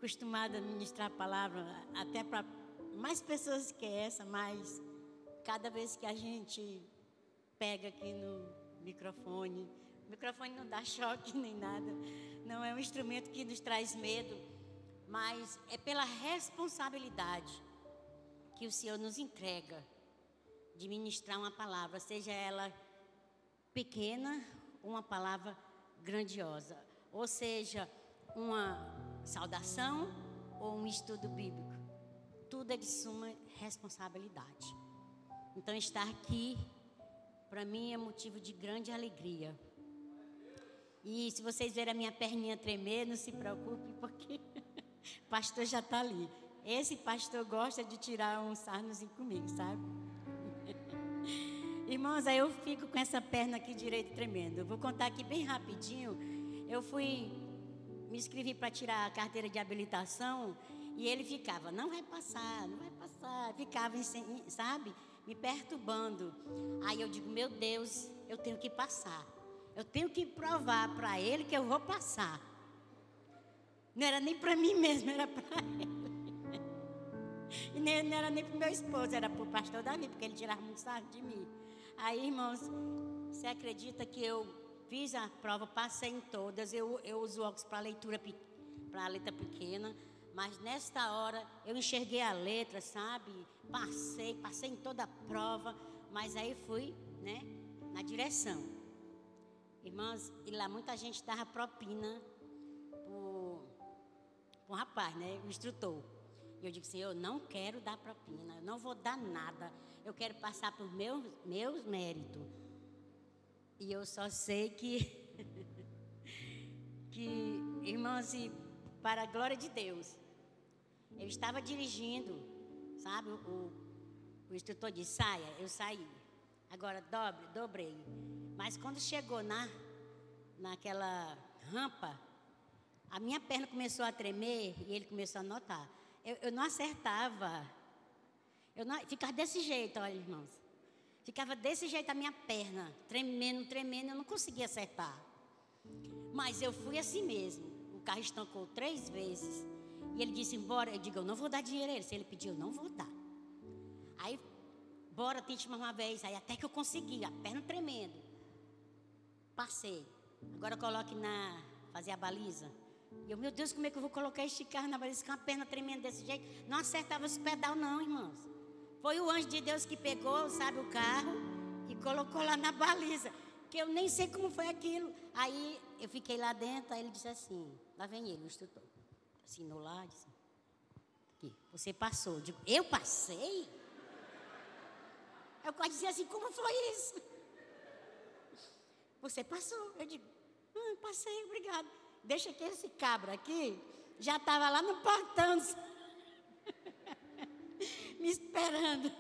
acostumada a ministrar a palavra até para mais pessoas que essa, mas cada vez que a gente pega aqui no microfone, o microfone não dá choque nem nada, não é um instrumento que nos traz medo, mas é pela responsabilidade que o Senhor nos entrega de ministrar uma palavra, seja ela pequena ou uma palavra grandiosa, ou seja, uma saudação ou um estudo bíblico. Tudo é de suma responsabilidade. Então, estar aqui, para mim, é motivo de grande alegria. E se vocês verem a minha perninha tremer, não se preocupe, porque o pastor já está ali. Esse pastor gosta de tirar um sarnozinho comigo, sabe? Irmãos, aí eu fico com essa perna aqui direita tremendo. Eu vou contar aqui bem rapidinho. Eu me inscrevi para tirar a carteira de habilitação e ele ficava, não vai passar, não vai passar. Ficava, sabe, me perturbando. Aí eu digo, meu Deus, eu tenho que passar. Eu tenho que provar para ele que eu vou passar. Não era nem para mim mesmo, era para ele. E não era nem para o meu esposo, era para o pastor Davi, porque ele tirava muito sarro de mim. Aí, irmãos, você acredita que eu fiz a prova, passei em todas, eu uso óculos para a letra pequena, mas nesta hora eu enxerguei a letra, sabe? Passei em toda a prova, mas aí fui, né, na direção. Irmãos, e lá muita gente dava propina para o rapaz, né, o instrutor. E eu digo assim, eu não quero dar propina, eu não vou dar nada, eu quero passar por meus méritos. E eu só sei que, irmãos, para a glória de Deus, eu estava dirigindo, sabe, o instrutor disse, saia, eu saí. Agora dobrei. Mas quando chegou naquela rampa, a minha perna começou a tremer e ele começou a notar. Eu não acertava. Ficava desse jeito, olha, irmãos. Ficava desse jeito a minha perna, tremendo, eu não conseguia acertar. Mas eu fui assim mesmo. O carro estancou 3 vezes. E ele disse, bora. Eu digo, eu não vou dar dinheiro a ele. Se ele pedir, eu não vou dar. Aí, bora, tente mais uma vez. Aí até que eu consegui, a perna tremendo. Passei. Agora coloque fazer a baliza. E eu, meu Deus, como é que eu vou colocar este carro na baliza com a perna tremendo desse jeito? Não acertava os pedal não, irmãos. Foi o anjo de Deus que pegou, sabe, o carro e colocou lá na baliza. Que eu nem sei como foi aquilo. Aí eu fiquei lá dentro, aí ele disse assim, lá vem ele, o instrutor. Assinou lá, disse, aqui, você passou. Eu digo, eu passei? Eu quase dizia assim, como foi isso? Você passou. Eu digo, passei, obrigado. Deixa que esse cabra aqui já estava lá no portão, me esperando.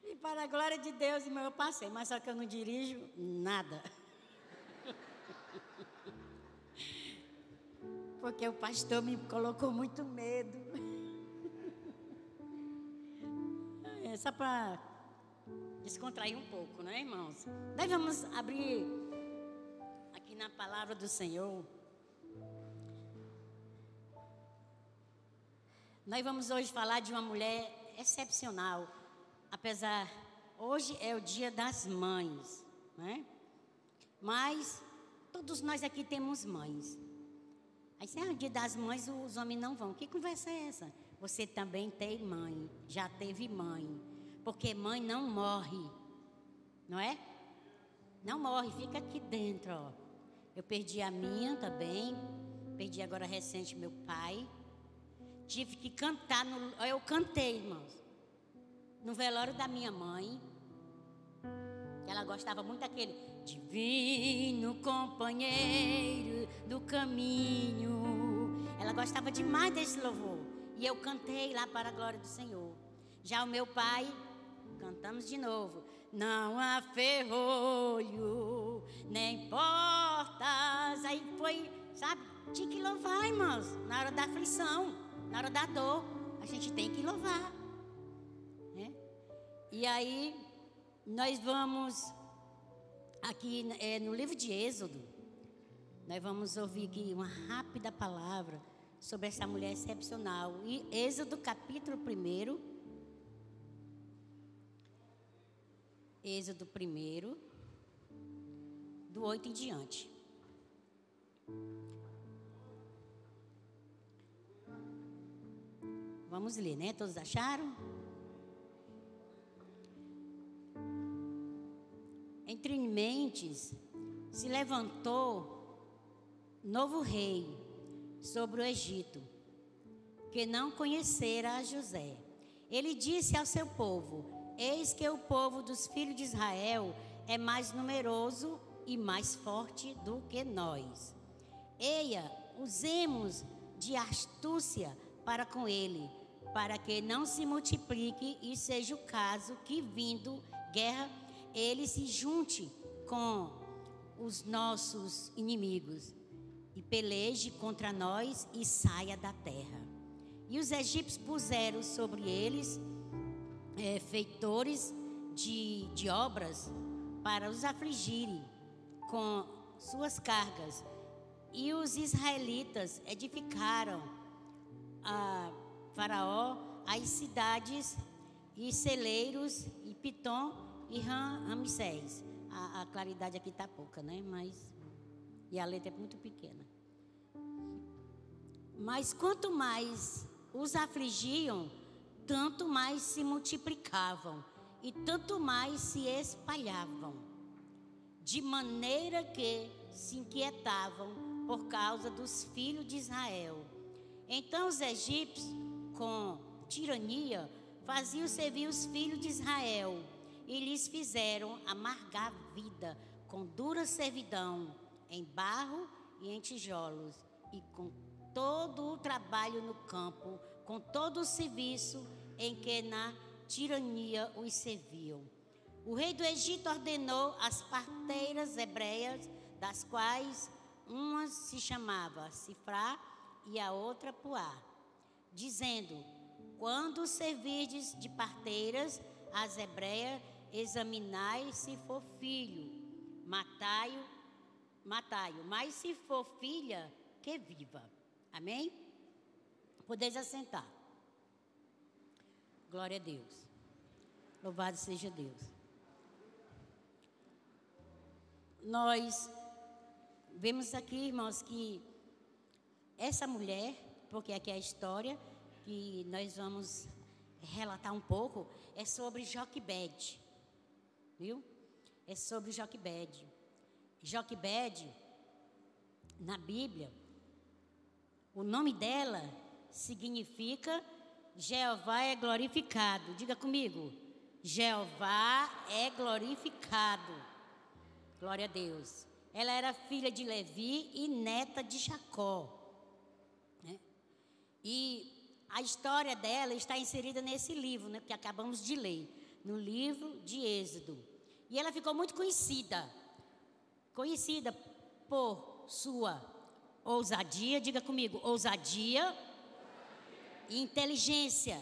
E para a glória de Deus, irmão, eu passei, mas só que eu não dirijo nada. Porque o pastor me colocou muito medo. É só para descontrair um pouco, né, irmãos? Nós vamos abrir aqui na palavra do Senhor. Nós vamos hoje falar de uma mulher excepcional. Apesar, hoje é o dia das mães, né? Mas todos nós aqui temos mães. Aí se é o dia das mães, os homens não vão. Que conversa é essa? Você também tem mãe, já teve mãe. Porque mãe não morre, não é? Não morre, fica aqui dentro, ó. Eu perdi a minha também, perdi agora recente meu pai. Tive que cantar, eu cantei, irmãos, no velório da minha mãe. Ela gostava muito daquele divino companheiro do caminho. Ela gostava demais desse louvor. E eu cantei lá para a glória do Senhor. Já o meu pai, cantamos de novo. Não há ferrolho, nem portas. Aí foi, sabe, tinha que louvar, irmãos, na hora da aflição, na hora da dor, a gente tem que louvar, né? E aí, nós vamos, aqui no livro de Êxodo, nós vamos ouvir aqui uma rápida palavra sobre essa mulher excepcional. E Êxodo capítulo 1. Êxodo 1, do 8 em diante. Vamos ler, né? Todos acharam? Entre mentes se levantou novo rei sobre o Egito, que não conhecera a José. Ele disse ao seu povo: eis que o povo dos filhos de Israel é mais numeroso e mais forte do que nós. Eia, usemos de astúcia para com ele, para que não se multiplique e seja o caso que, vindo guerra, ele se junte com os nossos inimigos e peleje contra nós e saia da terra. E os egípcios puseram sobre eles feitores de obras para os afligirem com suas cargas. E os israelitas edificaram a Faraó as cidades e celeiros e Pitom e Ramsés. A claridade aqui está pouca, né? E a letra é muito pequena. Mas quanto mais os afligiam, tanto mais se multiplicavam e tanto mais se espalhavam, de maneira que se inquietavam por causa dos filhos de Israel. Então os egípcios, com tirania, faziam servir os filhos de Israel e lhes fizeram amargar a vida com dura servidão, em barro e em tijolos, e com todo o trabalho no campo, com todo o serviço em que na tirania os serviam. O rei do Egito ordenou as parteiras hebreias, das quais uma se chamava Sifrá e a outra Puá, dizendo: quando servirdes de parteiras as hebreias, examinai se for filho, matai-o, mas se for filha, que viva. Amém? Podeis assentar. Glória a Deus. Louvado seja Deus. Nós vemos aqui, irmãos, que essa mulher, porque aqui é a história que nós vamos relatar um pouco, é sobre Joquebede, viu? É sobre Joquebede. Joquebede, na Bíblia, o nome dela significa Jeová é glorificado. Diga comigo: Jeová é glorificado. Glória a Deus. Ela era filha de Levi e neta de Jacó, né? E a história dela está inserida nesse livro, né, que acabamos de ler, no livro de Êxodo. E ela ficou muito conhecida por sua ousadia. Diga comigo: ousadia e inteligência.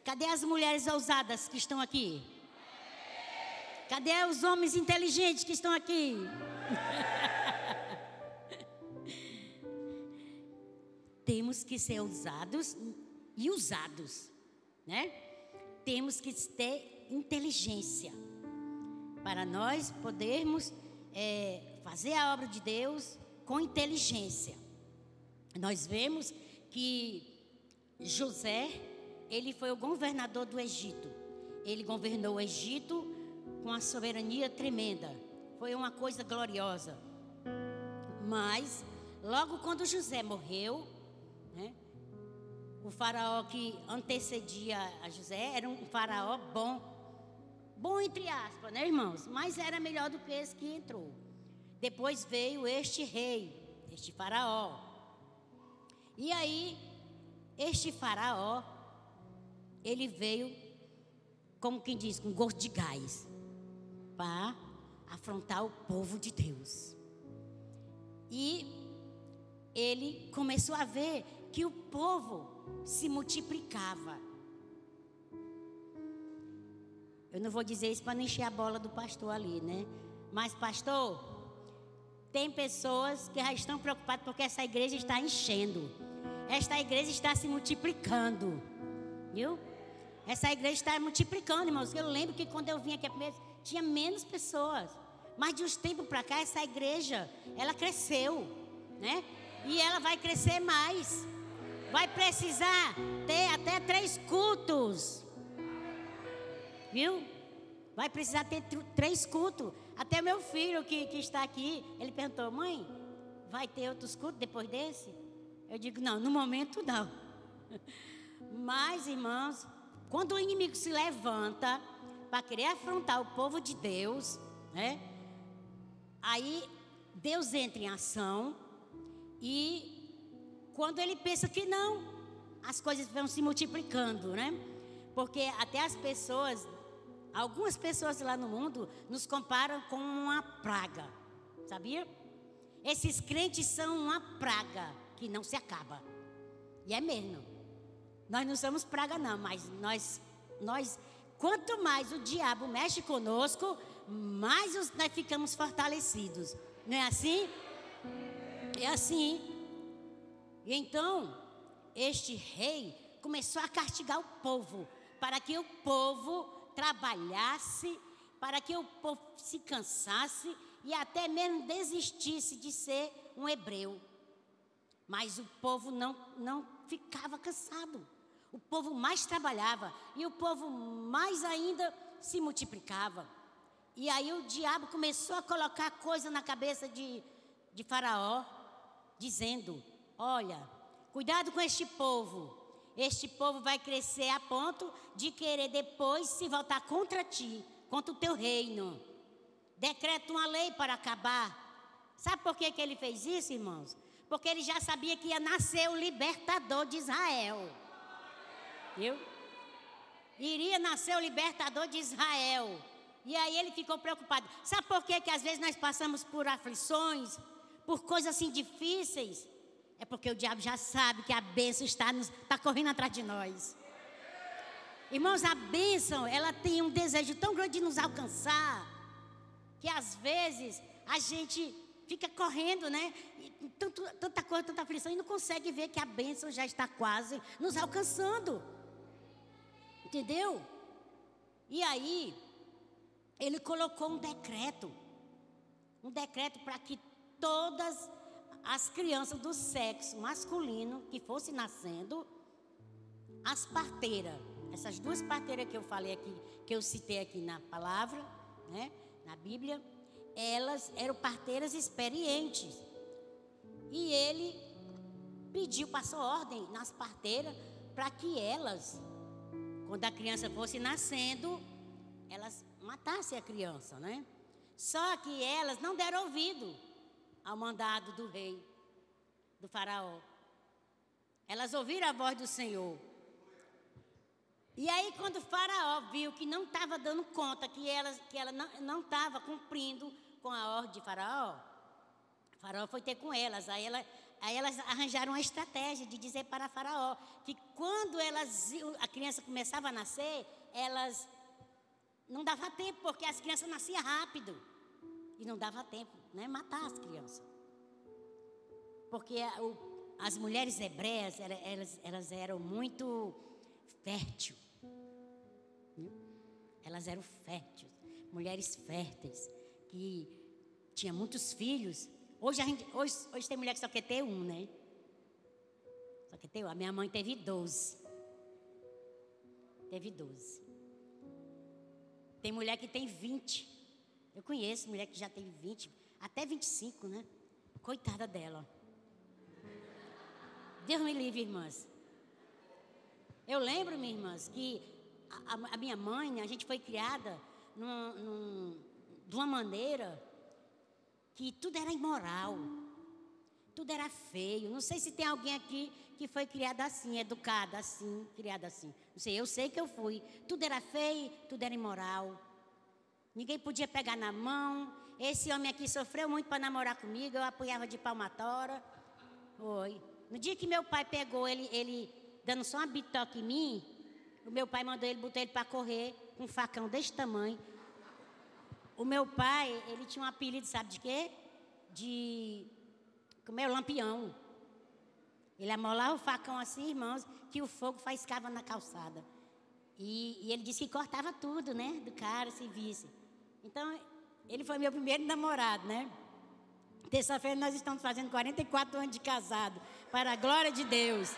Cadê as mulheres ousadas que estão aqui? Cadê os homens inteligentes que estão aqui? Temos que ser ousados e usados, né? Temos que ter inteligência para nós podermos fazer a obra de Deus com inteligência. Nós vemos que José, ele foi o governador do Egito. Ele governou o Egito com uma soberania tremenda. Foi uma coisa gloriosa. Mas, logo quando José morreu, né, o faraó que antecedia a José era um faraó bom. Bom entre aspas, né, irmãos? Mas era melhor do que esse que entrou. Depois veio este rei, este faraó. E aí, este faraó, ele veio, como quem diz, com gosto de gás, para afrontar o povo de Deus. E ele começou a ver que o povo se multiplicava. Eu não vou dizer isso para não encher a bola do pastor ali, né? Mas, pastor, tem pessoas que já estão preocupadas porque essa igreja está enchendo. esta igreja está se multiplicando, viu? Essa igreja está multiplicando, irmãos. Eu lembro que quando eu vim aqui a primeira vez, tinha menos pessoas. Mas de uns tempos para cá, essa igreja, ela cresceu, né? E ela vai crescer mais. Vai precisar ter até 3 cultos, viu? Vai precisar ter 3 cultos. Até meu filho que está aqui, ele perguntou: mãe, vai ter outros cultos depois desse? Eu digo: não, no momento não. Mas, irmãos, quando o inimigo se levanta para querer afrontar o povo de Deus, né? Aí Deus entra em ação. E quando ele pensa que não, as coisas vão se multiplicando, né? Porque até as pessoas, algumas pessoas lá no mundo, nos comparam com uma praga, sabia? Esses crentes são uma praga que não se acaba. E é mesmo. Nós não somos praga não, mas nós quanto mais o diabo mexe conosco, mais nós ficamos fortalecidos. Não é assim? É assim. E então, este rei começou a castigar o povo, para que o povo trabalhasse, para que o povo se cansasse e até mesmo desistisse de ser um hebreu. Mas o povo não ficava cansado. O povo mais trabalhava e o povo mais ainda se multiplicava. E aí o diabo começou a colocar coisa na cabeça de Faraó, dizendo: olha, cuidado com este povo. Este povo vai crescer a ponto de querer depois se voltar contra ti, contra o teu reino. Decreta uma lei para acabar. Sabe por que ele fez isso, irmãos? Porque ele já sabia que ia nascer o libertador de Israel. Viu? Iria nascer o libertador de Israel. E aí ele ficou preocupado. Sabe por que às vezes nós passamos por aflições, por coisas assim difíceis? É porque o diabo já sabe que a bênção está correndo atrás de nós. Irmãos, a bênção, ela tem um desejo tão grande de nos alcançar, que às vezes a gente fica correndo, né? Tanta coisa, tanta aflição, e não consegue ver que a bênção já está quase nos alcançando. Entendeu? E aí, ele colocou um decreto para que todas as crianças do sexo masculino que fossem nascendo, as parteiras, essas 2 parteiras que eu falei aqui, que eu citei aqui na palavra, né, na Bíblia, elas eram parteiras experientes. E ele passou ordem nas parteiras para que elas, quando a criança fosse nascendo, elas matassem a criança, né? Só que elas não deram ouvido ao mandado do rei, do faraó. Elas ouviram a voz do Senhor. E aí quando o faraó viu que não estava dando conta, que ela não estava cumprindo com a ordem de faraó, o faraó foi ter com elas. Aí elas arranjaram uma estratégia de dizer para faraó que quando a criança começava a nascer, elas não dava tempo, porque as crianças nasciam rápido. E não dava tempo, né, matar as crianças. Porque as mulheres hebreias, elas eram muito férteis. Elas eram férteis, mulheres férteis, que tinham muitos filhos. Hoje tem mulher que só quer ter um, né? Só quer ter um. A minha mãe teve 12. Teve 12. Tem mulher que tem 20. Eu conheço mulher que já tem 20, até 25, né? Coitada dela. Deus me livre, irmãs. Eu lembro, minhas irmãs, que a minha mãe, a gente foi criada de uma maneira que tudo era imoral, tudo era feio. Não sei se tem alguém aqui que foi criada assim, educada assim, criada assim. Não sei, eu sei que eu fui. Tudo era feio, tudo era imoral. Ninguém podia pegar na mão. Esse homem aqui sofreu muito para namorar comigo. Eu apanhava de palmatória. Oi. No dia que meu pai pegou ele dando só uma bitoca em mim, o meu pai mandou botou ele para correr com um facão desse tamanho. O meu pai, ele tinha um apelido, sabe de quê? Como é o Lampião. Ele amolava o facão assim, irmãos, que o fogo faiscava na calçada. E ele disse que cortava tudo, né? Do cara, se visse. Então, ele foi meu primeiro namorado, né? Terça-feira nós estamos fazendo 44 anos de casado. Para a glória de Deus.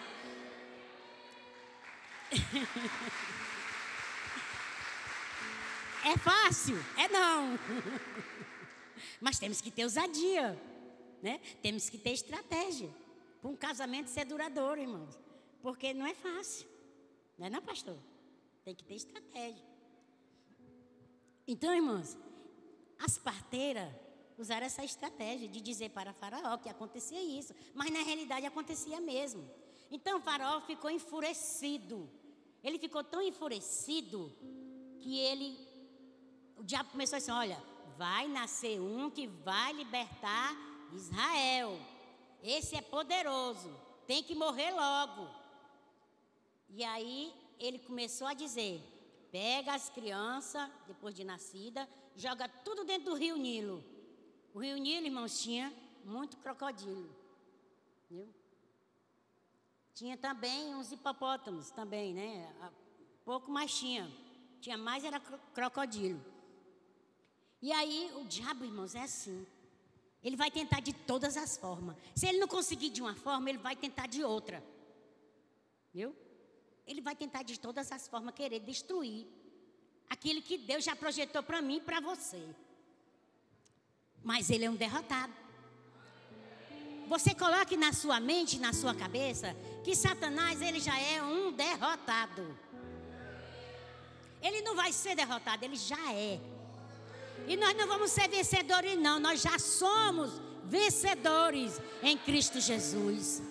É fácil? É não. Mas temos que ter ousadia, né? Temos que ter estratégia. Para um casamento ser duradouro, irmãos. Porque não é fácil. Não é não, pastor? Tem que ter estratégia. Então, irmãos, as parteiras usaram essa estratégia de dizer para Faraó que acontecia isso. Mas na realidade acontecia mesmo. Então o Faraó ficou enfurecido. Ele ficou tão enfurecido que o diabo começou assim, olha, vai nascer um que vai libertar Israel. Esse é poderoso, tem que morrer logo. E aí ele começou a dizer, pega as crianças, depois de nascida, joga tudo dentro do rio Nilo. O rio Nilo, irmãos, tinha muito crocodilo. Viu? Tinha também uns hipopótamos também, né? Pouco mais tinha. Tinha mais era crocodilo. E aí o diabo, irmãos, é assim. Ele vai tentar de todas as formas. Se ele não conseguir de uma forma, ele vai tentar de outra. Viu? Ele vai tentar de todas as formas querer destruir aquilo que Deus já projetou para mim e para você. Mas ele é um derrotado. Você coloque na sua mente, na sua cabeça, que Satanás, ele já é um derrotado. Ele não vai ser derrotado, ele já é. E nós não vamos ser vencedores não, nós já somos vencedores em Cristo Jesus.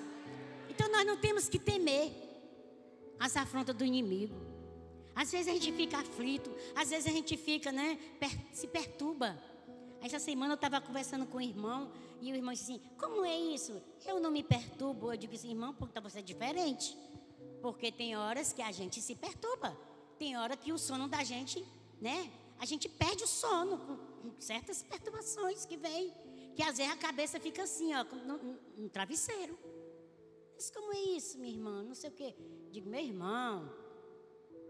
Então nós não temos que temer as afrontas do inimigo. Às vezes a gente fica aflito, às vezes a gente fica, né, se perturba. Essa semana eu estava conversando com o irmão, e o irmão disse assim, como é isso? Eu não me perturbo. Eu digo assim, irmão, porque você é diferente. Porque tem horas que a gente se perturba. Tem hora que o sono da gente, né? A gente perde o sono com certas perturbações que vem. Que às vezes a cabeça fica assim, ó, no travesseiro. Mas como é isso, minha irmã? Não sei o quê. Digo, meu irmão,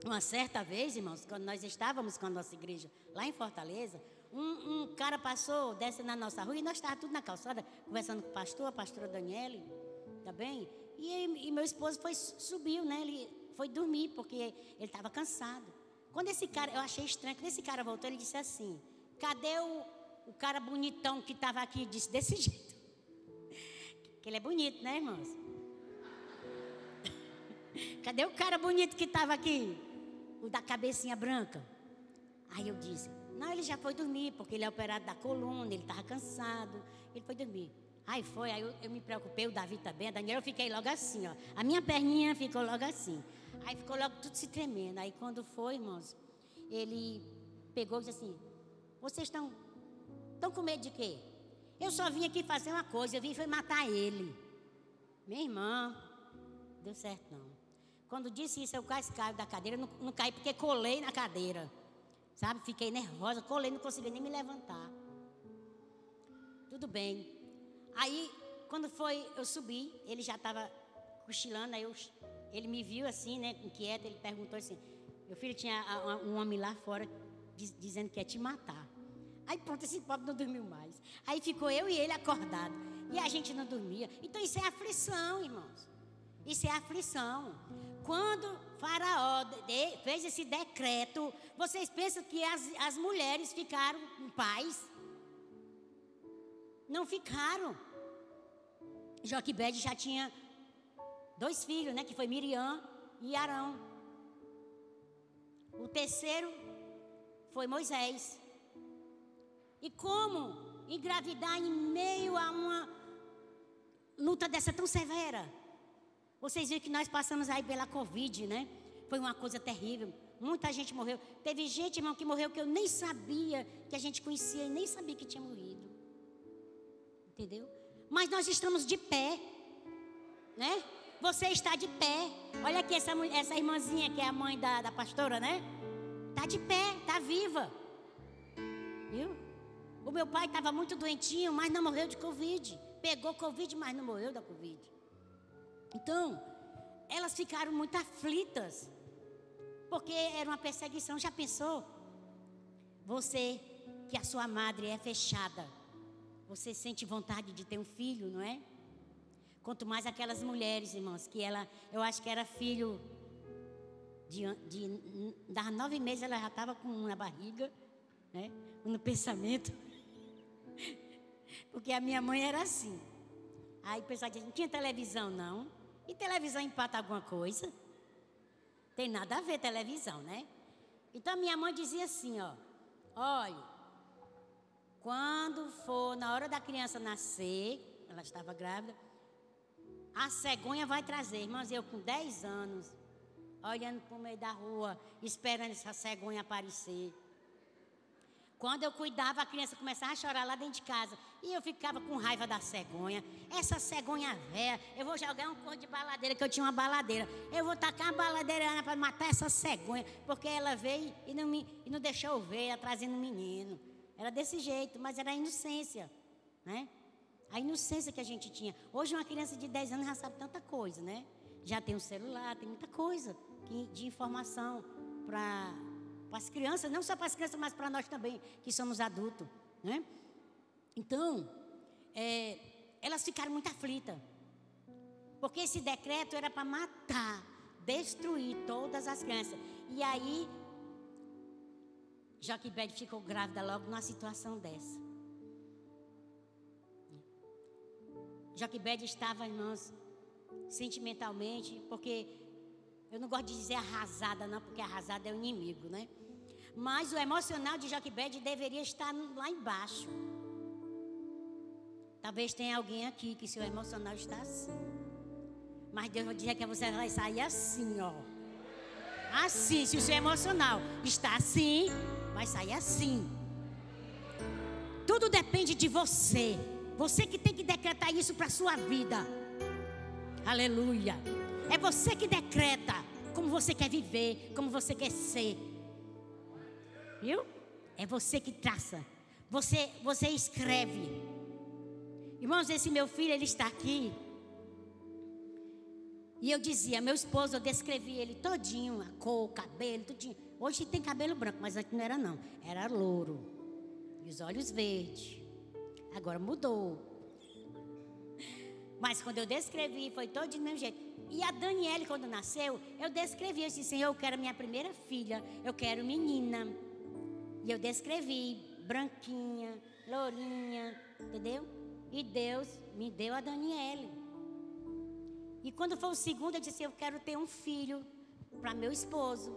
uma certa vez, irmãos, quando nós estávamos com a nossa igreja lá em Fortaleza, um cara passou, desce na nossa rua, e nós estávamos tudo na calçada, conversando com o pastor, a pastora Daniele, tá bem? E meu esposo subiu, né? Ele foi dormir, porque ele estava cansado. Quando esse cara, eu achei estranho, quando esse cara voltou, ele disse assim, cadê o cara bonitão que estava aqui? Disse desse jeito. Que ele é bonito, né, irmãos? Cadê o cara bonito que estava aqui? O da cabecinha branca. Aí eu disse, não, ele já foi dormir, porque ele é operado da coluna, ele estava cansado, ele foi dormir. Aí eu me preocupei, o Davi também, a Daniela, eu fiquei logo assim, ó. A minha perninha ficou logo assim. Aí ficou logo tudo se tremendo. Aí quando foi, irmãos, ele pegou e disse assim, vocês estão com medo de quê? Eu só vim aqui fazer uma coisa, eu vim foi matar ele. Minha irmã, deu certo não. Quando disse isso, eu quase caio da cadeira, não caí porque colei na cadeira. Sabe, fiquei nervosa, colei, não consegui nem me levantar. Tudo bem. Aí, quando foi, eu subi, ele já estava cochilando, aí ele me viu assim, né, inquieto, ele perguntou assim, meu filho, tinha um homem lá fora dizendo que ia te matar. Aí pronto, esse pobre não dormiu mais. Aí ficou eu e ele acordado, e a gente não dormia. Então isso é aflição, irmãos. Isso é aflição. Quando Faraó fez esse decreto, vocês pensam que as mulheres ficaram em paz? Não ficaram. Joquebede já tinha 2 filhos, né? Que foi Miriam e Arão. O terceiro foi Moisés. E como engravidar em meio a uma luta dessa tão severa? Vocês viram que nós passamos aí pela Covid, né? Foi uma coisa terrível. Muita gente morreu. Teve gente, irmão, que morreu que eu nem sabia, que a gente conhecia e nem sabia que tinha morrido. Entendeu? Mas nós estamos de pé, né? Você está de pé. Olha aqui essa irmãzinha que é a mãe da pastora, né? Está de pé, está viva. Viu? O meu pai estava muito doentinho, mas não morreu de Covid. Pegou Covid, mas não morreu da Covid. Então, elas ficaram muito aflitas, porque era uma perseguição. Já pensou? Você, que a sua madre é fechada, você sente vontade de ter um filho, não é? Quanto mais aquelas mulheres, irmãos, que eu acho que era filho das 9 meses, ela já estava com um na barriga, né? No pensamento. Porque a minha mãe era assim. Aí o pessoal dizia, não tinha televisão não. E televisão empata alguma coisa? Tem nada a ver televisão, né? Então a minha mãe dizia assim, ó. Olha, quando for na hora da criança nascer, ela estava grávida, a cegonha vai trazer. Irmãos, eu com 10 anos, olhando para o meio da rua, esperando essa cegonha aparecer. Quando eu cuidava, a criança começava a chorar lá dentro de casa. E eu ficava com raiva da cegonha. Essa cegonha velha, eu vou jogar um corpo de baladeira, que eu tinha uma baladeira. Eu vou tacar uma baladeira para matar essa cegonha. Porque ela veio e não deixou eu ver, ela trazendo um menino. Era desse jeito, mas era a inocência, né? A inocência que a gente tinha. Hoje uma criança de 10 anos já sabe tanta coisa, né? Já tem um celular, tem muita coisa de informação para as crianças, não só para as crianças, mas para nós também, que somos adultos, né? Então, elas ficaram muito aflitas, porque esse decreto era para matar, destruir todas as crianças. E aí, Joquebede ficou grávida logo numa situação dessa. Joquebede estava, irmãos, sentimentalmente, porque eu não gosto de dizer arrasada, não, porque arrasada é o inimigo, né? Mas o emocional de Joquebede deveria estar lá embaixo. Talvez tenha alguém aqui que seu emocional está assim. Mas Deus vai dizer que você vai sair assim, ó. Assim, se o seu emocional está assim, vai sair assim. Tudo depende de você. Você que tem que decretar isso para a sua vida. Aleluia. É você que decreta como você quer viver, como você quer ser. Viu? É você que traça. Você escreve. Irmãos, esse meu filho, ele está aqui. E eu dizia, meu esposo, eu descrevi ele todinho, a cor, o cabelo, tudinho. Hoje tem cabelo branco, mas antes não era não. Era louro. E os olhos verdes. Agora mudou. Mas quando eu descrevi, foi todo do mesmo jeito. E a Daniele, quando nasceu, eu descrevi. Eu disse, Senhor, eu quero minha primeira filha. Eu quero menina. E eu descrevi, branquinha, lourinha, entendeu? E Deus me deu a Daniele. E quando foi o segundo, eu disse, eu quero ter um filho para meu esposo.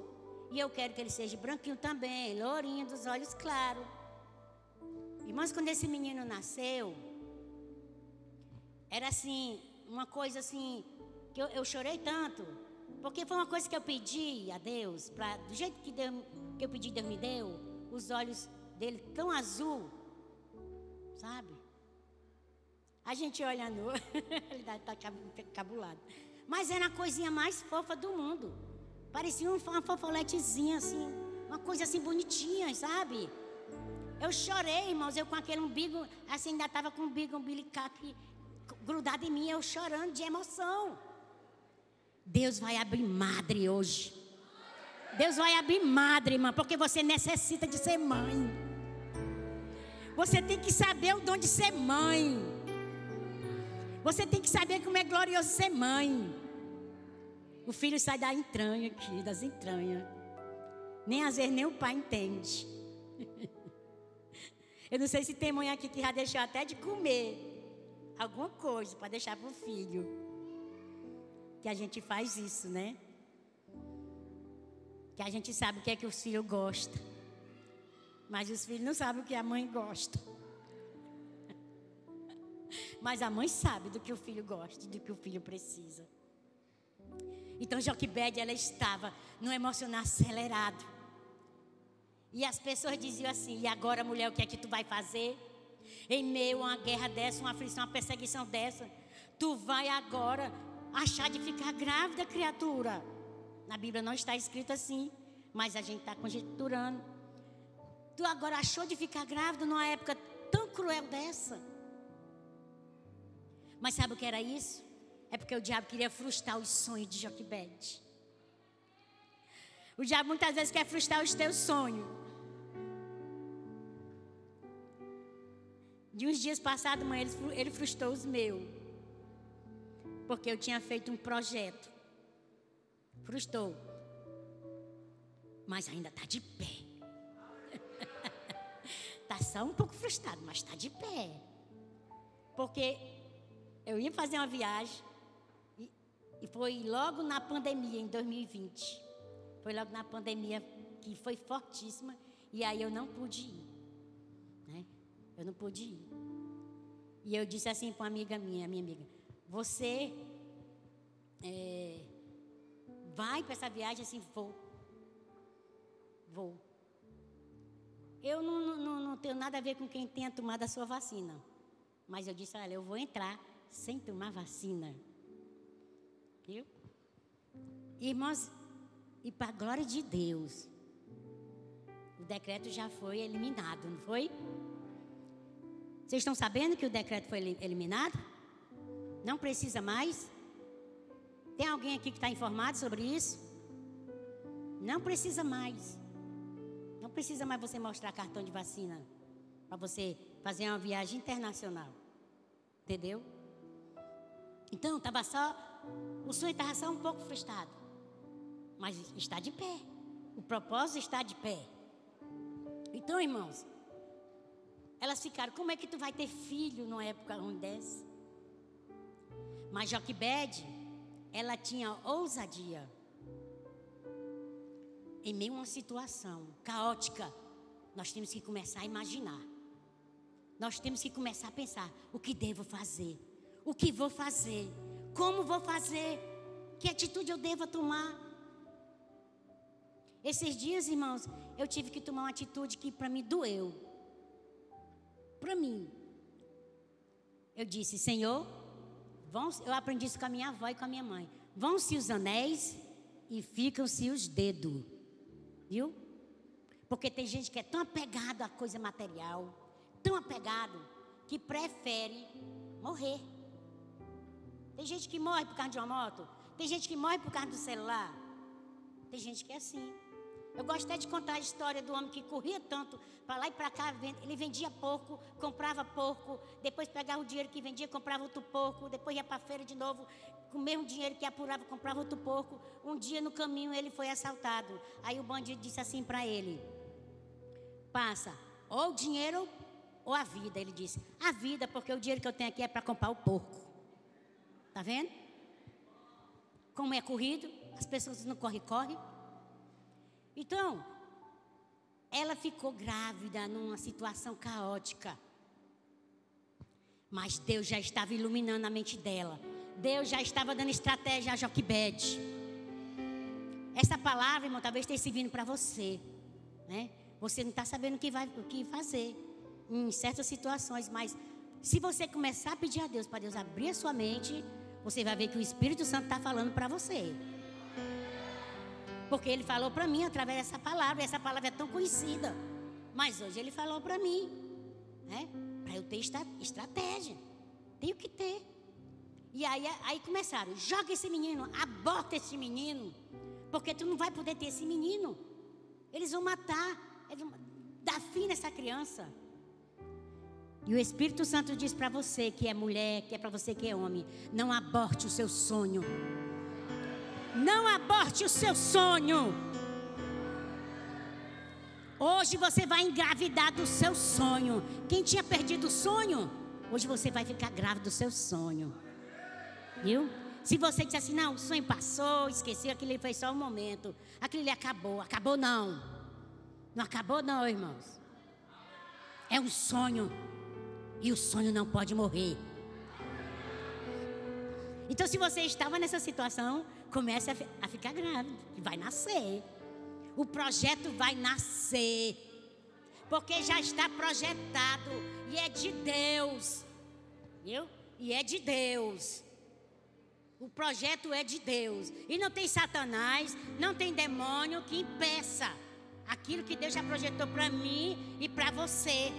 E eu quero que ele seja branquinho também, lourinho, dos olhos claros. Irmãos, quando esse menino nasceu, era assim, uma coisa assim, que eu chorei tanto. Porque foi uma coisa que eu pedi a Deus, do jeito que eu pedi, Deus me deu. Os olhos dele tão azul, sabe? A gente olhando, ele está cabulado. Mas era a coisinha mais fofa do mundo. Parecia uma fofoletezinha assim, uma coisa assim bonitinha, sabe? Eu chorei, irmãos, eu com aquele umbigo, assim, ainda estava com o umbigo umbilical aqui, grudado em mim, eu chorando de emoção. Deus vai abrir madre hoje. Deus vai abrir madre, irmã, porque você necessita de ser mãe. Você tem que saber o dom de ser mãe. Você tem que saber como é glorioso ser mãe. O filho sai da entranha aqui, das entranhas. Às vezes nem o pai entende. Eu não sei se tem mãe aqui que já deixou até de comer alguma coisa para deixar para o filho. Que a gente faz isso, né? Que a gente sabe o que é que os filhos gostam. Mas os filhos não sabem o que a mãe gosta. Mas a mãe sabe do que o filho gosta, do que o filho precisa. Então Joquebede, ela estava no emocional acelerado. E as pessoas diziam assim, e agora, mulher, o que é que tu vai fazer? Em meio a uma guerra dessa, uma aflição, uma perseguição dessa, tu vai agora achar de ficar grávida, criatura. Na Bíblia não está escrito assim, mas a gente está conjecturando. Tu agora achou de ficar grávida numa época tão cruel dessa? Mas sabe o que era isso? É porque o diabo queria frustrar os sonhos de Joquebede. O diabo muitas vezes quer frustrar os teus sonhos. De uns dias passados, mãe, ele frustrou os meus. Porque eu tinha feito um projeto. Frustrou. Mas ainda está de pé. Está só um pouco frustrado, mas está de pé. Porque eu ia fazer uma viagem. E foi logo na pandemia, em 2020. Foi logo na pandemia que foi fortíssima. E aí eu não pude ir. Né? Eu não pude ir. E eu disse assim para uma amiga minha amiga: você vai para essa viagem? Assim, vou. Eu não tenho nada a ver com quem tenha tomado a sua vacina. Mas eu disse: olha, eu vou entrar sem tomar vacina. Viu? Irmãos, e para a glória de Deus, o decreto já foi eliminado, não foi? Vocês estão sabendo que o decreto foi eliminado? Não precisa mais? Tem alguém aqui que está informado sobre isso? Não precisa mais. Não precisa mais você mostrar cartão de vacina para você fazer uma viagem internacional. Entendeu? Então, o sonho estava só um pouco frustrado. Mas está de pé. O propósito está de pé. Então, irmãos, elas ficaram: como é que tu vai ter filho numa época ruim dessa? Mas Joquebede, ela tinha ousadia. Em meio a uma situação caótica, nós temos que começar a imaginar. Nós temos que começar a pensar: o que devo fazer? O que vou fazer? Como vou fazer? Que atitude eu devo tomar? Esses dias, irmãos, eu tive que tomar uma atitude que para mim doeu. Para mim. Eu disse: Senhor, eu aprendi isso com a minha avó e com a minha mãe. Vão-se os anéis e ficam-se os dedos. Viu? Porque tem gente que é tão apegado à coisa material, tão apegado, que prefere morrer. Tem gente que morre por causa de uma moto. Tem gente que morre por causa do celular. Tem gente que é assim. Eu gosto até de contar a história do homem que corria tanto para lá e para cá. Ele vendia porco, comprava porco, depois pegava o dinheiro que vendia, comprava outro porco, depois ia para a feira de novo, com o mesmo dinheiro que apurava, comprava outro porco. Um dia no caminho ele foi assaltado. Aí o bandido disse assim para ele: passa ou o dinheiro ou a vida. Ele disse: a vida, porque o dinheiro que eu tenho aqui é para comprar o porco. Tá vendo? Como é corrido, as pessoas não corre. Então, ela ficou grávida numa situação caótica. Mas Deus já estava iluminando a mente dela. Deus já estava dando estratégia a Joquebede. Essa palavra, irmão, talvez tenha vindo para você, né? Você não está sabendo o que fazer em certas situações, mas se você começar a pedir a Deus, para Deus abrir a sua mente, você vai ver que o Espírito Santo está falando para você. Porque Ele falou para mim através dessa palavra. E essa palavra é tão conhecida. Mas hoje Ele falou para mim, né? Para eu ter estratégia. Tenho que ter. E aí começaram: joga esse menino, aborta esse menino, porque tu não vai poder ter esse menino. Eles vão matar, eles vão dar fim nessa criança. E o Espírito Santo diz para você que é mulher, que é para você que é homem: não aborte o seu sonho. Não aborte o seu sonho. Hoje você vai engravidar do seu sonho. Quem tinha perdido o sonho, hoje você vai ficar grávida do seu sonho. Viu? Se você disser assim: não, o sonho passou, esqueceu, aquilo foi só um momento, aquilo ali acabou. Acabou não. Não acabou não, irmãos. É um sonho. E o sonho não pode morrer. Então, se você estava nessa situação, comece a ficar grávida. Vai nascer. O projeto vai nascer. Porque já está projetado. E é de Deus. Viu? E é de Deus. O projeto é de Deus. E não tem Satanás, não tem demônio que impeça aquilo que Deus já projetou para mim e para você.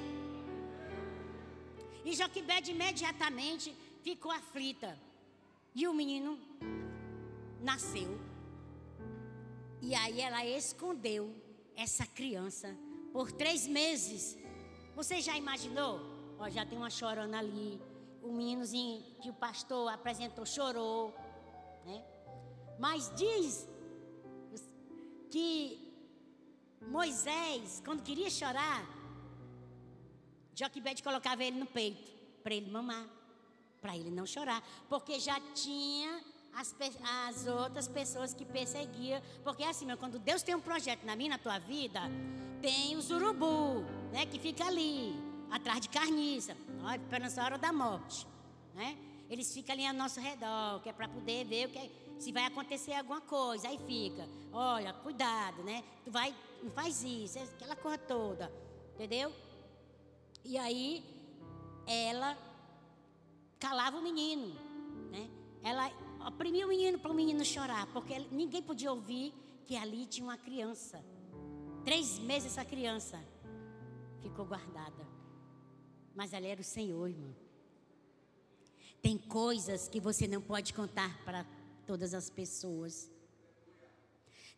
E Joquebede imediatamente ficou aflita. E o menino nasceu. E aí ela escondeu essa criança por 3 meses. Você já imaginou? Ó, já tem uma chorona ali. O meninozinho que o pastor apresentou chorou, né? Mas diz que Moisés, quando queria chorar, Joquebede colocava ele no peito para ele mamar, para ele não chorar, porque já tinha as outras pessoas que perseguiam. Porque é assim, quando Deus tem um projeto na minha, na tua vida, tem os urubu, né, que fica ali atrás de carniça, esperando a hora da morte, né? Eles ficam ali ao nosso redor, que é para poder ver se vai acontecer alguma coisa. Aí fica, olha, cuidado, né? Tu vai, não faz isso, aquela coisa toda, entendeu? E aí ela calava o menino, né? Ela oprimia o menino para o menino chorar, porque ninguém podia ouvir que ali tinha uma criança. 3 meses essa criança ficou guardada, mas ali era o Senhor, irmão. Tem coisas que você não pode contar para todas as pessoas.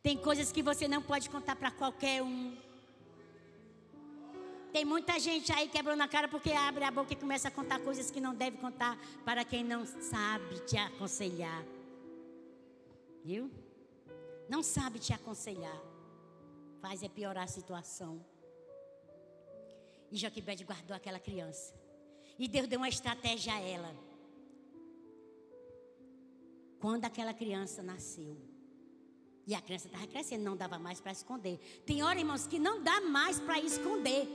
Tem coisas que você não pode contar para qualquer um. Tem muita gente aí quebrando a cara porque abre a boca e começa a contar coisas que não deve contar para quem não sabe te aconselhar. Viu? Não sabe te aconselhar. Faz é piorar a situação. E Joquebede guardou aquela criança. E Deus deu uma estratégia a ela. Quando aquela criança nasceu, e a criança estava crescendo, não dava mais para esconder. Tem hora, irmãos, que não dá mais para esconder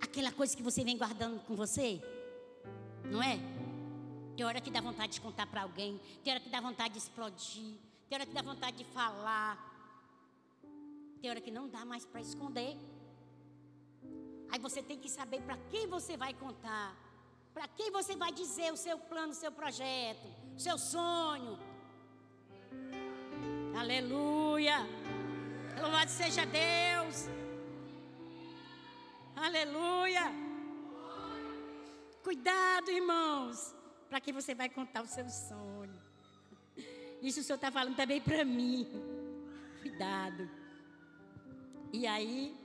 aquela coisa que você vem guardando com você, não é? Tem hora que dá vontade de contar para alguém, tem hora que dá vontade de explodir, tem hora que dá vontade de falar, tem hora que não dá mais para esconder. Aí você tem que saber para quem você vai contar, para quem você vai dizer o seu plano, o seu projeto, o seu sonho. Aleluia, louvado seja Deus, aleluia. Cuidado, irmãos, para quem você vai contar o seu sonho. Isso o Senhor está falando também para mim. Cuidado. E aí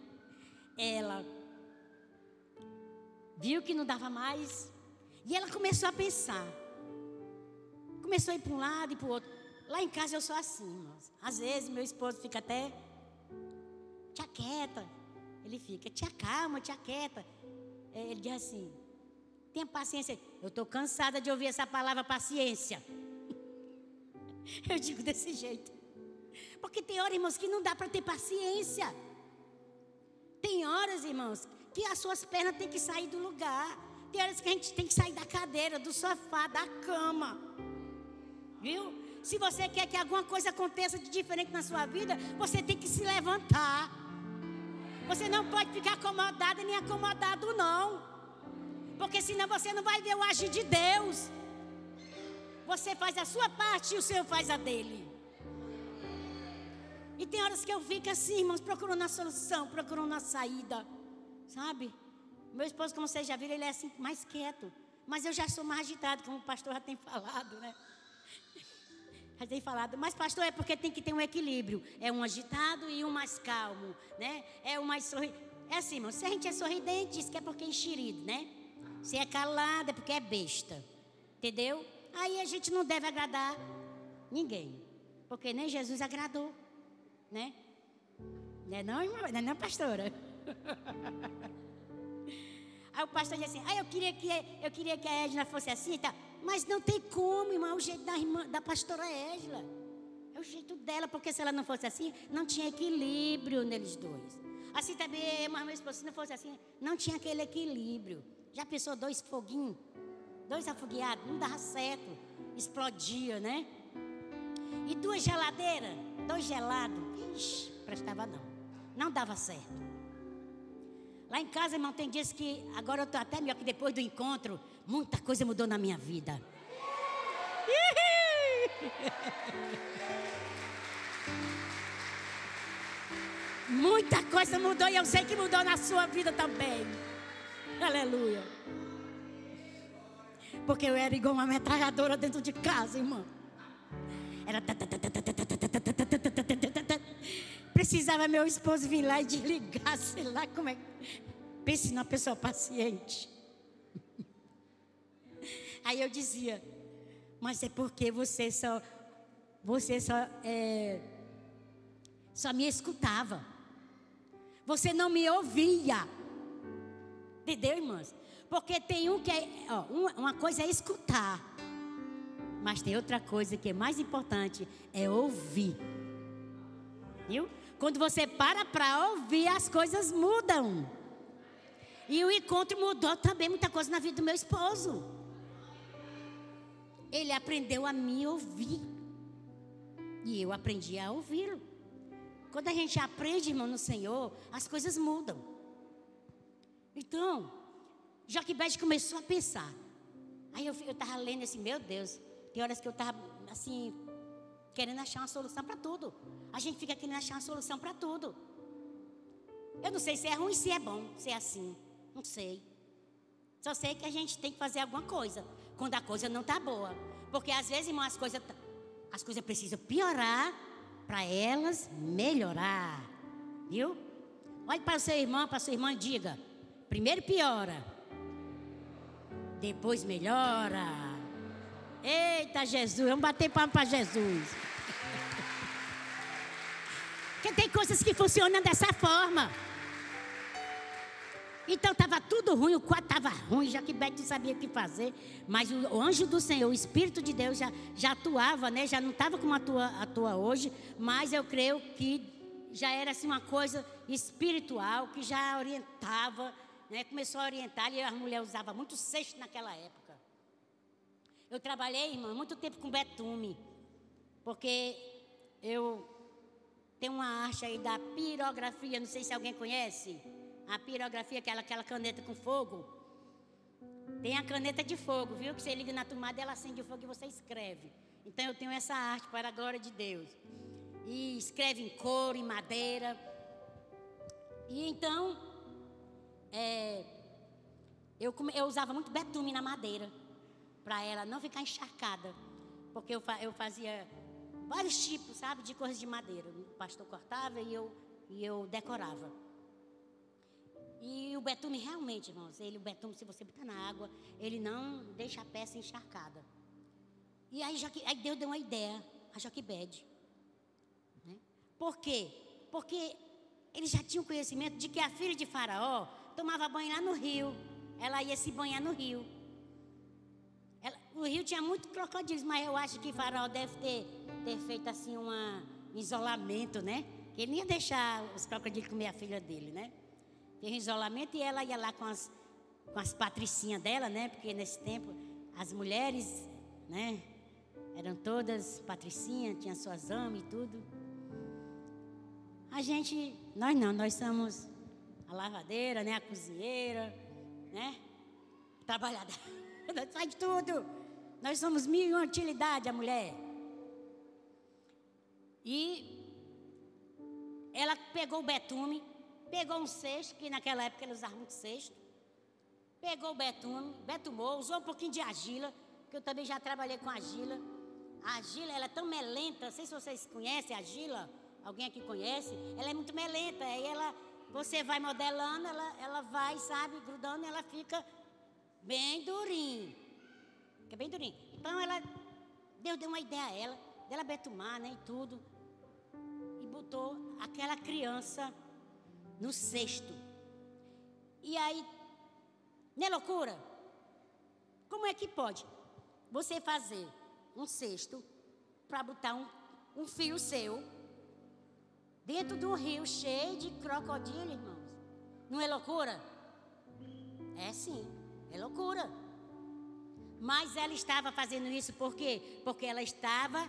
ela viu que não dava mais, e ela começou a pensar, começou a ir para um lado e para o outro. Lá em casa eu sou assim, irmãos. Às vezes meu esposo fica até, tia quieta. Ele fica, tia calma, tia quieta. Ele diz assim, tenha paciência. Eu estou cansada de ouvir essa palavra paciência. Eu digo desse jeito. Porque tem horas, irmãos, que não dá para ter paciência. Tem horas, irmãos, que as suas pernas têm que sair do lugar. Tem horas que a gente tem que sair da cadeira, do sofá, da cama. Viu? Se você quer que alguma coisa aconteça de diferente na sua vida, você tem que se levantar. Você não pode ficar acomodada nem acomodado, não. Porque senão você não vai ver o agir de Deus. Você faz a sua parte e o Senhor faz a dele. E tem horas que eu fico assim, irmãos, procurando a solução, procurando a saída. Sabe? Meu esposo, como vocês já viram, ele é assim, mais quieto. Mas eu já sou mais agitado, como o pastor já tem falado, né? Já tem falado, mas pastor, é porque tem que ter um equilíbrio. É um agitado e um mais calmo, né? É um mais sorridente. É assim, irmão, se a gente é sorridente, diz que é porque é enxerido, né? Se é calado, é porque é besta. Entendeu? Aí a gente não deve agradar ninguém. Porque nem Jesus agradou, né? Não é não, irmão? Não é não, pastora? Aí o pastor diz assim, eu queria que a Edna fosse assim e tal. Mas não tem como, irmão, é o jeito da pastora Égila. É o jeito dela, porque se ela não fosse assim, não tinha equilíbrio neles dois. Assim também, mas meu esposo, se não fosse assim, não tinha aquele equilíbrio. Já pensou 2 foguinhos? 2 afogueados, não dava certo. Explodia, né? E 2 geladeiras, 2 gelados. Ixi, prestava não. Não dava certo. Lá em casa, irmão, tem dias que agora eu estou até melhor, que depois do encontro, muita coisa mudou na minha vida. Muita coisa mudou e eu sei que mudou na sua vida também. Aleluia. Porque eu era igual uma metralhadora dentro de casa, irmão. Era... Precisava meu esposo vir lá e desligar, sei lá como é. Pense numa pessoa paciente. Aí eu dizia, mas é porque você só me escutava. Você não me ouvia. Entendeu, irmãs? Porque tem que é, uma coisa é escutar, mas tem outra coisa que é mais importante, é ouvir. Viu? Quando você para ouvir, as coisas mudam. E o encontro mudou também muita coisa na vida do meu esposo. Ele aprendeu a me ouvir. E eu aprendi a ouvi-lo. Quando a gente aprende, irmão, no Senhor, as coisas mudam. Então, Joquebede começou a pensar. Aí eu estava lendo assim, meu Deus, tem horas que eu estava assim, querendo achar uma solução para tudo. A gente fica querendo achar uma solução para tudo. Eu não sei se é ruim, se é bom, se é assim. Não sei. Só sei que a gente tem que fazer alguma coisa quando a coisa não está boa. Porque às vezes, irmão, as coisas precisam piorar para elas melhorar. Viu? Olhe para o seu irmão, para a sua irmã e diga: primeiro piora, depois melhora. Eita Jesus, vamos bater palma para Jesus. Porque tem coisas que funcionam dessa forma. Então estava tudo ruim, o quarto estava ruim, Joquebede não sabia o que fazer. Mas o anjo do Senhor, o Espírito de Deus já atuava, né? Já não estava como atua hoje. Mas eu creio que já era assim uma coisa espiritual, que já orientava, né? Começou a orientar, e a mulher usava muito cesto naquela época. Eu trabalhei, irmã, muito tempo com betume. Porque eu tenho uma arte aí da pirografia, não sei se alguém conhece. A pirografia, aquela caneta com fogo. Tem a caneta de fogo, viu? Que você liga na tomada, ela acende o fogo e você escreve. Então eu tenho essa arte para a glória de Deus. E escreve em couro, em madeira. E então, eu usava muito betume na madeira, para ela não ficar encharcada. Porque eu fazia vários tipos, sabe, de coisas de madeira. O pastor cortava e eu decorava. E o betume realmente, irmãos, o betume, se você botar na água, ele não deixa a peça encharcada. E aí Deus deu uma ideia a Joquebede. Né? Por quê? Porque ele já tinha o conhecimento de que a filha de Faraó tomava banho lá no rio. Ela ia se banhar no rio. O rio tinha muito crocodilos, mas eu acho que Faraó deve ter feito assim um isolamento, né? Que ele não ia deixar os crocodilos comer a filha dele, né? Tem um isolamento e ela ia lá com as patricinhas dela, né? Porque nesse tempo as mulheres, né? Eram todas patricinhas, tinham suas amas e tudo. Nós somos a lavadeira, né? A cozinheira, né? Trabalhadora, nós faz tudo. Nós somos mil e uma utilidade, a mulher. E ela pegou o betume, pegou um cesto, que naquela época eles usavam muito cesto. Pegou o betume, betumou, usou um pouquinho de argila, que eu também já trabalhei com argila. A argila, ela é tão melenta, não sei se vocês conhecem a argila, alguém aqui conhece? Ela é muito melenta, aí você vai modelando, ela vai, sabe, grudando, e ela fica bem durinha. Fica bem durinha. Então Deus deu uma ideia a ela, dela betumar, né, e tudo. E botou aquela criança no cesto. E aí, não é loucura? Como é que pode você fazer um cesto para botar um filho seu dentro de um rio cheio de crocodilo, irmãos? Não é loucura? É sim, é loucura. Mas ela estava fazendo isso por quê? Porque ela estava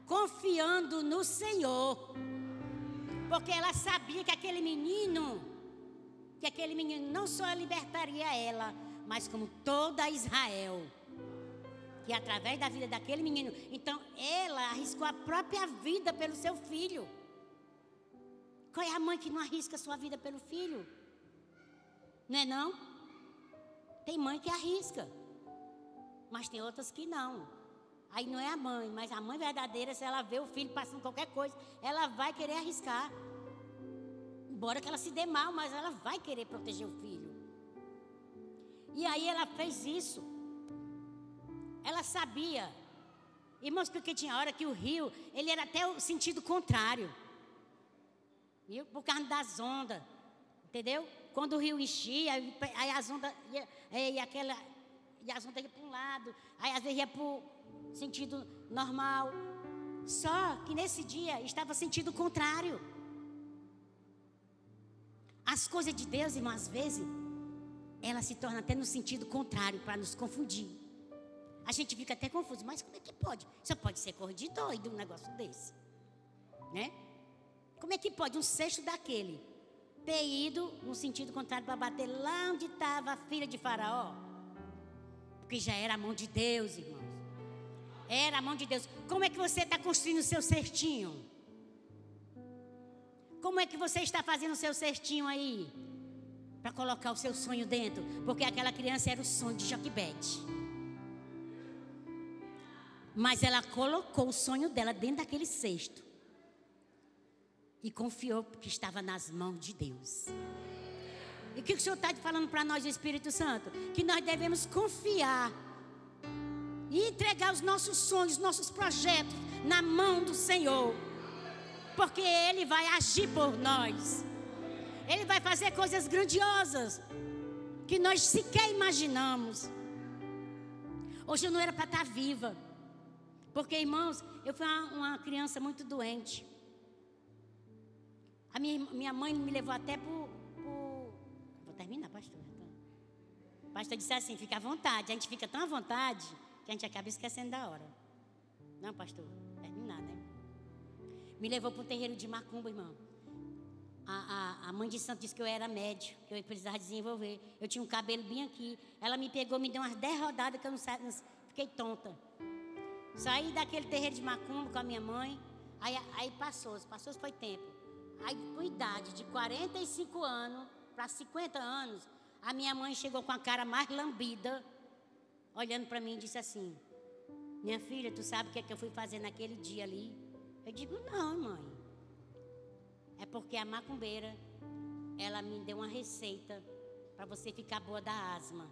confiando no Senhor. Porque ela sabia que aquele menino não só libertaria ela, mas como toda Israel. Que através da vida daquele menino, então ela arriscou a própria vida pelo seu filho. Qual é a mãe que não arrisca a sua vida pelo filho? Não é não? Tem mãe que arrisca, mas tem outras que não. Aí não é a mãe, mas a mãe verdadeira, se ela vê o filho passando qualquer coisa, ela vai querer arriscar. Embora que ela se dê mal, mas ela vai querer proteger o filho. E aí ela fez isso. Ela sabia. Irmãos, porque tinha hora que o rio, ele era até o sentido contrário. Viu? Por causa das ondas. Entendeu? Quando o rio enchia, aí as ondas iam para um lado, aí às vezes ia para o sentido normal. Só que nesse dia estava sentido contrário. As coisas de Deus, irmão, às vezes, ela se torna até no sentido contrário para nos confundir. A gente fica até confuso, mas como é que pode? Só pode ser cor de doido um negócio desse, né? Como é que pode um cesto daquele ter ido no sentido contrário para bater lá onde estava a filha de Faraó? Porque já era a mão de Deus, irmãos. Era a mão de Deus. Como é que você está construindo o seu cestinho? Como é que você está fazendo o seu cestinho aí? Para colocar o seu sonho dentro. Porque aquela criança era o sonho de Joquebede. Mas ela colocou o sonho dela dentro daquele cesto. E confiou que estava nas mãos de Deus. E o que o Senhor está falando para nós, o Espírito Santo? Que nós devemos confiar. E entregar os nossos sonhos, nossos projetos na mão do Senhor. Porque Ele vai agir por nós. Ele vai fazer coisas grandiosas que nós sequer imaginamos. Hoje eu não era para estar viva. Porque, irmãos, eu fui uma criança muito doente. A minha mãe me levou até Vou terminar, pastor. O pastor disse assim, fica à vontade. A gente fica tão à vontade que a gente acaba esquecendo da hora. Não, pastor, terminar, né? Me levou para um terreiro de macumba, irmão. A mãe de santo disse que eu era médio, que eu precisava desenvolver. Eu tinha um cabelo bem aqui. Ela me pegou, me deu umas 10 rodadas que eu não fiquei tonta. Saí daquele terreiro de macumba com a minha mãe. Aí passou foi tempo. Aí com idade de 45 anos para 50 anos, a minha mãe chegou com a cara mais lambida, olhando para mim e disse assim: minha filha, tu sabe o que é que eu fui fazer naquele dia ali? Eu digo, não, mãe. É porque a macumbeira, ela me deu uma receita para você ficar boa da asma.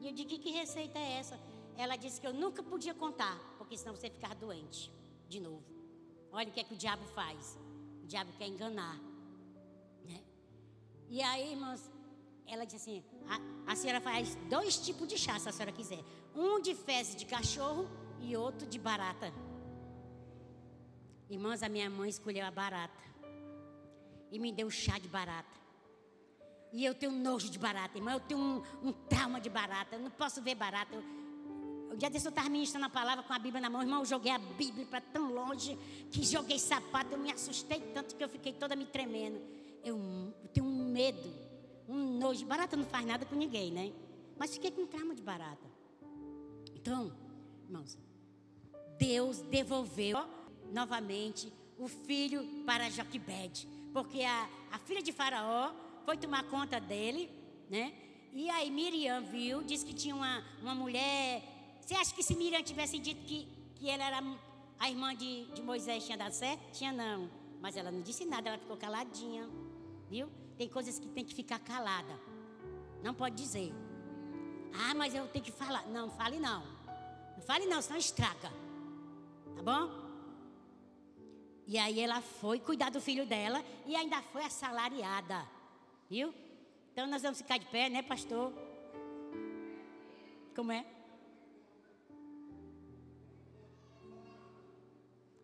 E eu digo, que receita é essa? Ela disse que eu nunca podia contar, porque senão você ficar doente de novo. Olha o que é que o diabo faz. O diabo quer enganar, né? E aí, irmãos, ela disse assim, a senhora faz 2 tipos de chá, se a senhora quiser. Um de fezes de cachorro e outro de barata. Irmãs, a minha mãe escolheu a barata e me deu chá de barata. E eu tenho nojo de barata, irmã. Eu tenho um trauma de barata. Eu não posso ver barata. O dia desse eu estava ministrando a palavra com a Bíblia na mão. Irmão, eu joguei a Bíblia para tão longe que joguei sapato. Eu me assustei tanto que eu fiquei toda me tremendo. Eu tenho um medo, um nojo. Barata não faz nada com ninguém, né? Mas fiquei com trauma de barata. Então, irmãos, Deus devolveu novamente o filho para Joquebede. Porque a filha de Faraó foi tomar conta dele, né? E aí Miriam viu, disse que tinha uma mulher. Você acha que se Miriam tivesse dito que ela era a irmã de Moisés, tinha dado certo? Tinha não. Mas ela não disse nada, ela ficou caladinha. Viu? Tem coisas que tem que ficar calada. Não pode dizer. Ah, mas eu tenho que falar. Não, fale não. Não fale não, senão estraga. Tá bom? E aí ela foi cuidar do filho dela e ainda foi assalariada. Viu? Então nós vamos ficar de pé, né, pastor? Como é?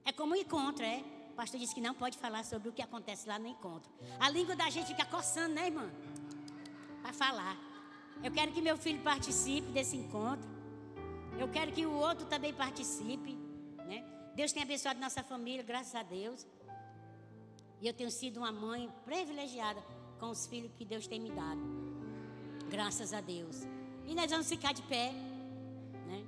É como um encontro, é? O pastor disse que não pode falar sobre o que acontece lá no encontro. A língua da gente fica coçando, né, irmã? Para falar. Eu quero que meu filho participe desse encontro. Eu quero que o outro também participe, né? Deus tem abençoado nossa família, graças a Deus. E eu tenho sido uma mãe privilegiada com os filhos que Deus tem me dado. Graças a Deus. E nós vamos ficar de pé, né?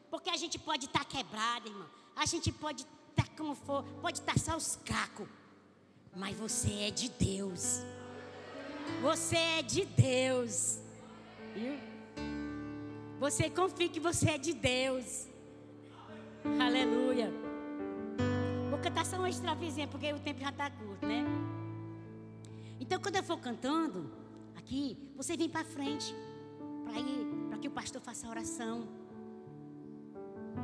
Porque a gente pode estar quebrada, irmão. A gente pode estar como for, pode estar só os cacos. Mas você é de Deus. Você é de Deus. Viu? Você confie que você é de Deus. Aleluia. Vou cantar só uma estrofezinha, porque o tempo já está curto, né? Então, quando eu for cantando aqui, você vem para frente, para que o pastor faça a oração.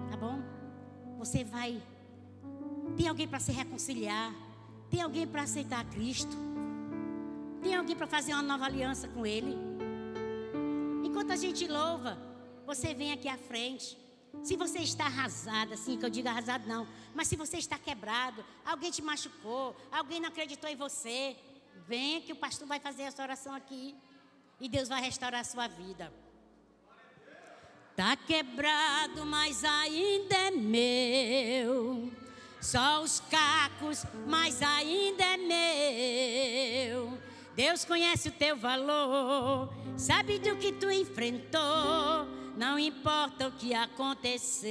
Tá bom? Você vai. Tem alguém para se reconciliar. Tem alguém para aceitar Cristo. Tem alguém para fazer uma nova aliança com Ele. Enquanto a gente louva, você vem aqui à frente. Se você está arrasado, assim, que eu digo arrasado não, mas se você está quebrado, alguém te machucou, alguém não acreditou em você, venha que o pastor vai fazer essa oração aqui. E Deus vai restaurar a sua vida. Tá quebrado, mas ainda é meu. Só os cacos, mas ainda é meu. Deus conhece o teu valor, sabe do que tu enfrentou. Não importa o que aconteceu.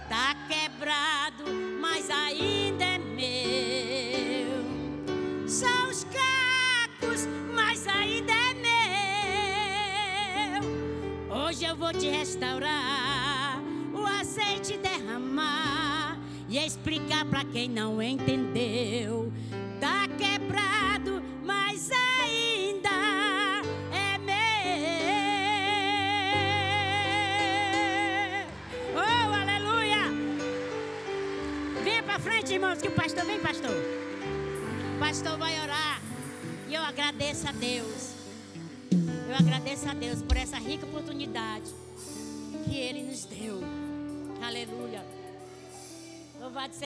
Tá quebrado, mas ainda é meu. Só os cacos, mas ainda é meu. Hoje eu vou te restaurar, o azeite derramar e explicar pra quem não entendeu. Tá quebrado, mas ainda é meu. Oh, aleluia! Venha pra frente, irmãos, que o pastor vem, pastor. O pastor vai orar. E eu agradeço a Deus. Eu agradeço a Deus por essa rica oportunidade que Ele nos deu. Aleluia. Louvado seja